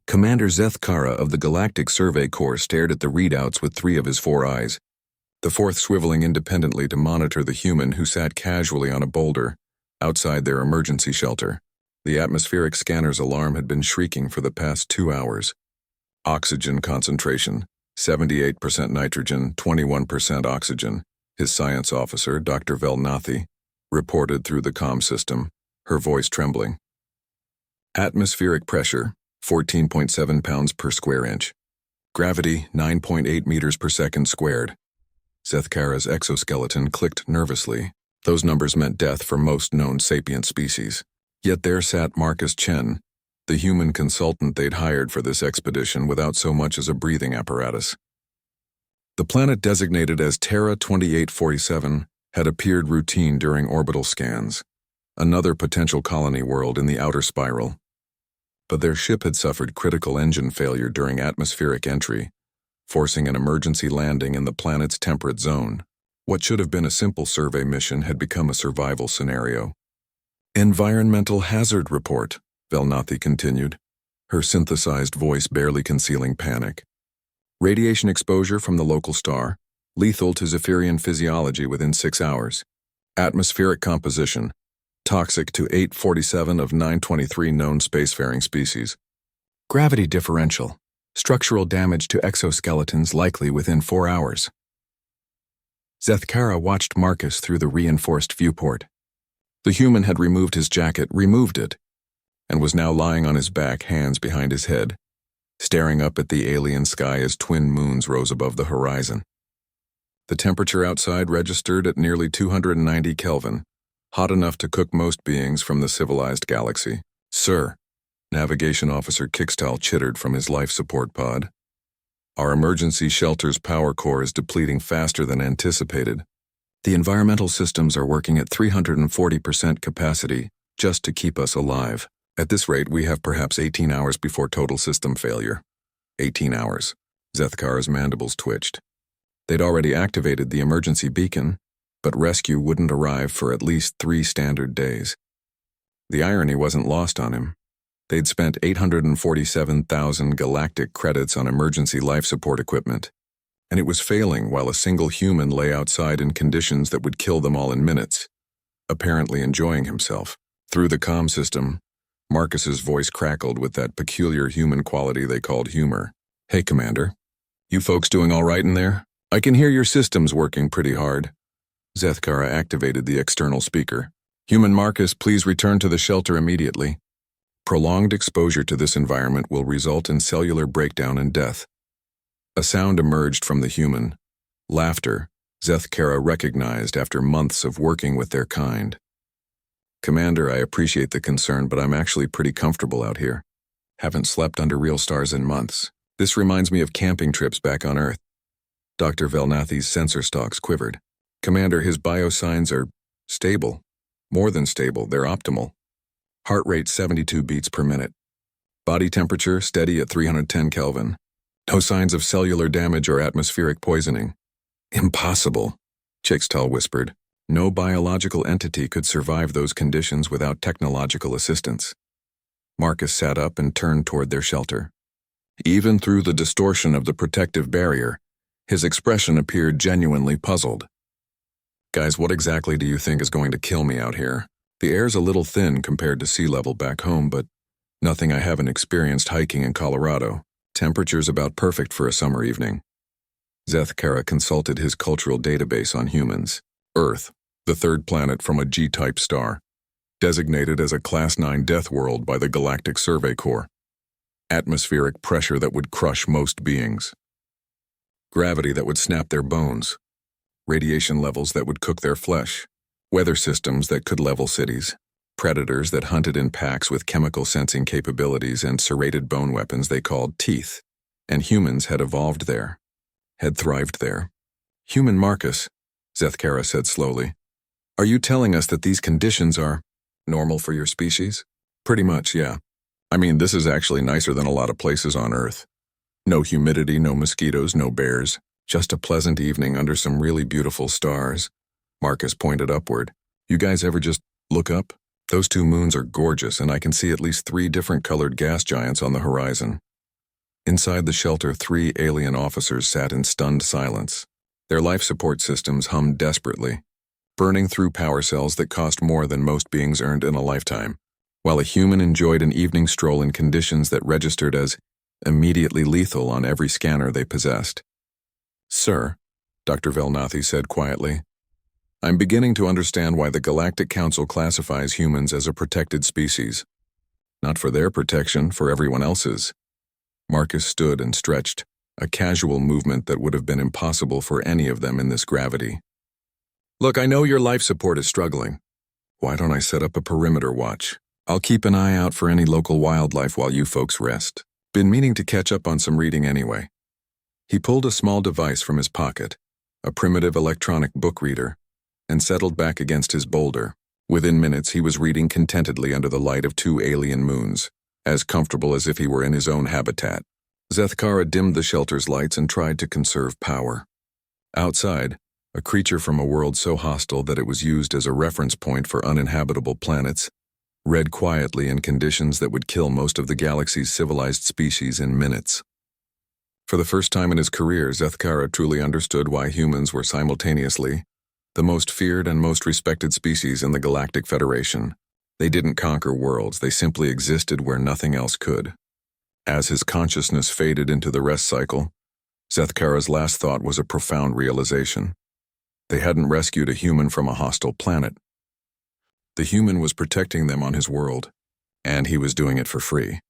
Commander Zethkara of the Galactic Survey Corps stared at the readouts with 3 of his 4 eyes, the 4th swiveling independently to monitor the human who sat casually on a boulder outside their emergency shelter. The atmospheric scanner's alarm had been shrieking for the past 2 hours. Oxygen concentration, 78% nitrogen, 21% oxygen, his science officer, Dr. Velnathi, reported through the comm system, her voice trembling. Atmospheric pressure, 14.7 pounds per square inch. Gravity, 9.8 meters per second squared. Zethkara's exoskeleton clicked nervously. Those numbers meant death for most known sapient species. Yet there sat Marcus Chen, the human consultant they'd hired for this expedition without so much as a breathing apparatus. The planet designated as Terra 2847 had appeared routine during orbital scans, another potential colony world in the outer spiral. But their ship had suffered critical engine failure during atmospheric entry, forcing an emergency landing in the planet's temperate zone. What should have been a simple survey mission had become a survival scenario. Environmental hazard report, Velnathi continued, her synthesized voice barely concealing panic. Radiation exposure from the local star, lethal to Zephyrian physiology within 6 hours. Atmospheric composition, toxic to 847 of 923 known spacefaring species. Gravity differential, structural damage to exoskeletons likely within 4 hours. Zethkara watched Marcus through the reinforced viewport. The human had removed his jacket, and was now lying on his back, hands behind his head, staring up at the alien sky as twin moons rose above the horizon. The temperature outside registered at nearly 290 Kelvin, hot enough to cook most beings from the civilized galaxy. "Sir," Navigation Officer Kixtal chittered from his life support pod, "our emergency shelter's power core is depleting faster than anticipated. The environmental systems are working at 340% capacity just to keep us alive. At this rate, we have perhaps 18 hours before total system failure." 18 hours. Zethkara's mandibles twitched. They'd already activated the emergency beacon, but rescue wouldn't arrive for at least 3 standard days. The irony wasn't lost on him. They'd spent 847,000 galactic credits on emergency life support equipment, and it was failing while a single human lay outside in conditions that would kill them all in minutes, apparently enjoying himself. Through the comm system, Marcus's voice crackled with that peculiar human quality they called humor. "Hey, Commander. You folks doing all right in there? I can hear your systems working pretty hard." Zethkara activated the external speaker. "Human Marcus, please return to the shelter immediately. Prolonged exposure to this environment will result in cellular breakdown and death." A sound emerged from the human. Laughter, Zethkara recognized after months of working with their kind. "Commander, I appreciate the concern, but I'm actually pretty comfortable out here. Haven't slept under real stars in months. This reminds me of camping trips back on Earth." Dr. Velnathi's sensor stalks quivered. "Commander, his biosigns are stable. More than stable, they're optimal. Heart rate 72 beats per minute. Body temperature steady at 310 Kelvin. No signs of cellular damage or atmospheric poisoning." "Impossible," Chixtal whispered. "No biological entity could survive those conditions without technological assistance." Marcus sat up and turned toward their shelter. Even through the distortion of the protective barrier, his expression appeared genuinely puzzled. "Guys, what exactly do you think is going to kill me out here? The air's a little thin compared to sea level back home, but nothing I haven't experienced hiking in Colorado. Temperature's about perfect for a summer evening." Zethkara consulted his cultural database on humans. Earth, the 3rd planet from a G-type star, designated as a Class 9 death world by the Galactic Survey Corps. Atmospheric pressure that would crush most beings. Gravity that would snap their bones. Radiation levels that would cook their flesh. Weather systems that could level cities. Predators that hunted in packs with chemical sensing capabilities and serrated bone weapons they called teeth. And humans had evolved there. Had thrived there. "Human Marcus," Zethkara said slowly, "are you telling us that these conditions are normal for your species?" "Pretty much, yeah. I mean, this is actually nicer than a lot of places on Earth. No humidity, no mosquitoes, no bears. Just a pleasant evening under some really beautiful stars." Marcus pointed upward. "You guys ever just look up? Those 2 moons are gorgeous, and I can see at least 3 different colored gas giants on the horizon." Inside the shelter, 3 alien officers sat in stunned silence. Their life support systems hummed desperately, burning through power cells that cost more than most beings earned in a lifetime, while a human enjoyed an evening stroll in conditions that registered as immediately lethal on every scanner they possessed. "Sir," Dr. Velnathi said quietly, "I'm beginning to understand why the Galactic Council classifies humans as a protected species. Not for their protection, for everyone else's." Marcus stood and stretched, a casual movement that would have been impossible for any of them in this gravity. "Look, I know your life support is struggling. Why don't I set up a perimeter watch? I'll keep an eye out for any local wildlife while you folks rest. Been meaning to catch up on some reading anyway." He pulled a small device from his pocket, a primitive electronic book reader, and settled back against his boulder. Within minutes, he was reading contentedly under the light of 2 alien moons, as comfortable as if he were in his own habitat. Zethkara dimmed the shelter's lights and tried to conserve power. Outside, a creature from a world so hostile that it was used as a reference point for uninhabitable planets, read quietly in conditions that would kill most of the galaxy's civilized species in minutes. For the first time in his career, Zethkara truly understood why humans were simultaneously the most feared and most respected species in the Galactic Federation. They didn't conquer worlds, they simply existed where nothing else could. As his consciousness faded into the rest cycle, Zethkara's last thought was a profound realization. They hadn't rescued a human from a hostile planet. The human was protecting them on his world, and he was doing it for free.